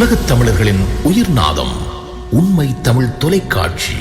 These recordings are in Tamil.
உலகத் தமிழர்களின் உயிர்நாதம் உண்மை தமிழ் தொலைக்காட்சி.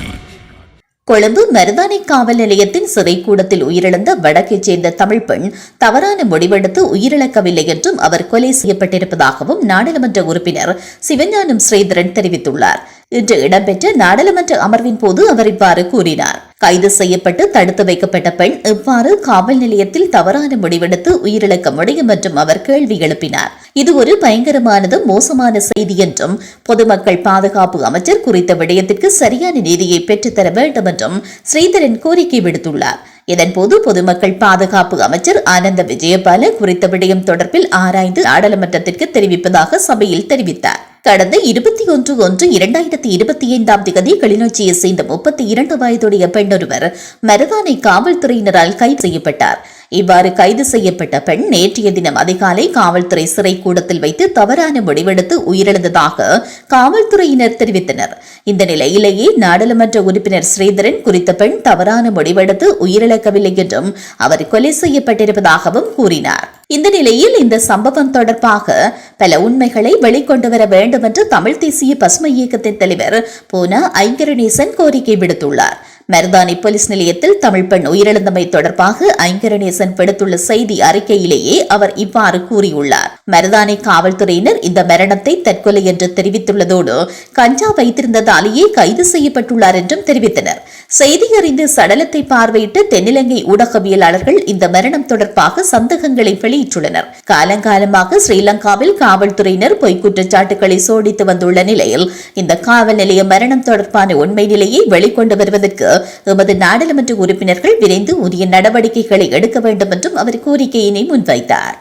கொழும்பு மருதானை காவல் நிலையத்தின் சிறைக்கூடத்தில் உயிரிழந்த வடக்கைச் சேர்ந்த தமிழ் பெண் தவறான முடிவெடுத்து உயிரிழக்கவில்லை என்றும் அவர் கொலை செய்யப்பட்டிருப்பதாகவும் நாடாளுமன்ற உறுப்பினர் சிவஞானம் ஸ்ரீதரன் தெரிவித்துள்ளார். இன்று இடம்பெற்ற நாடாளுமன்ற அமர்வின் போது அவர் இவ்வாறு கூறினார். கைது செய்யப்பட்டு தடுத்து வைக்கப்பட்ட பெண் இவ்வாறு காவல் நிலையத்தில் தவறான முடிவெடுத்து உயிரிழக்க முடியும் என்றும் அவர் கேள்வி எழுப்பினார். இது ஒரு பயங்கரமானது மோசமான செய்தி என்றும் பொதுமக்கள் பாதுகாப்பு அமைச்சர் குறித்த விடயத்திற்கு சரியான நீதியை பெற்றுத்தர வேண்டும் என்றும் ஸ்ரீதரன் கோரிக்கை விடுத்துள்ளார். இதன்போது பொதுமக்கள் பாதுகாப்பு அமைச்சர் ஆனந்த விஜயபால குறித்த விடயம் தொடர்பில் ஆராய்ந்து நாடாளுமன்றத்திற்கு தெரிவிப்பதாக சபையில் தெரிவித்தார். கடந்த 21/1/2025 கிளிநொச்சியை சேர்ந்த 32 வயதுடைய பெண்ணொருவர் மருதானை காவல்துறையினரால் கைது செய்யப்பட்டார். இவ்வாறு கைது செய்யப்பட்ட பெண் நேற்றைய தினம் அதிகாலை காவல்துறை சிறைக்கூடத்தில் வைத்து தவறான முடிவெடுத்து உயிரிழந்ததாக காவல்துறையினர் தெரிவித்தனர். இந்த நிலையிலேயே நாடாளுமன்ற உறுப்பினர் ஸ்ரீதரன் குறித்த பெண் தவறான முடிவெடுத்து உயிரிழக்கவில்லை என்றும் அவர் கொலை செய்யப்பட்டிருப்பதாகவும் கூறினார். இந்த நிலையில் இந்த சம்பவம் தொடர்பாக பல உண்மைகளை வெளிக்கொண்டு வர வேண்டும் என்று தமிழ் தேசிய பசுமை இயக்கத்தின் தலைவர் போனா ஐங்கரநேசன் கோரிக்கை விடுத்துள்ளார். மருதானை போலீஸ் நிலையத்தில் தமிழ் பெண் உயிரிழந்தமை தொடர்பாக ஐங்கரநேசன் விடுத்துள்ள செய்தி அறிக்கையிலேயே அவர் இவ்வாறு கூறியுள்ளார். மருதானை காவல்துறையினர் இந்த மரணத்தை தற்கொலை என்று தெரிவித்துள்ளதோடு கஞ்சா வைத்திருந்ததாலேயே கைது செய்யப்பட்டுள்ளார் என்றும் தெரிவித்தனர். செய்தி அறிந்து சடலத்தை பார்வையிட்ட தென்னிலங்கை ஊடகவியலாளர்கள் இந்த மரணம் தொடர்பாக சந்தேகங்களை வெளியிட்டுள்ளனர். காலங்காலமாக ஸ்ரீலங்காவில் காவல்துறையினர் பொய்க் குற்றச்சாட்டுகளை சோடித்து வந்துள்ள நிலையில் இந்த காவல் நிலைய மரணம் தொடர்பான உண்மை நிலையை வெளிக்கொண்டு வருவதற்கு எமது நாடாளுமன்ற உறுப்பினர்கள் விரைந்து உரிய நடவடிக்கைகளை எடுக்க வேண்டும் என்றும் அவர் கோரிக்கையினை முன்வைத்தார்.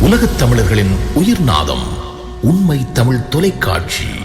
உலகத் தமிழர்களின் உயிர்நாதம் உண்மை தமிழ் தொலைக்காட்சி.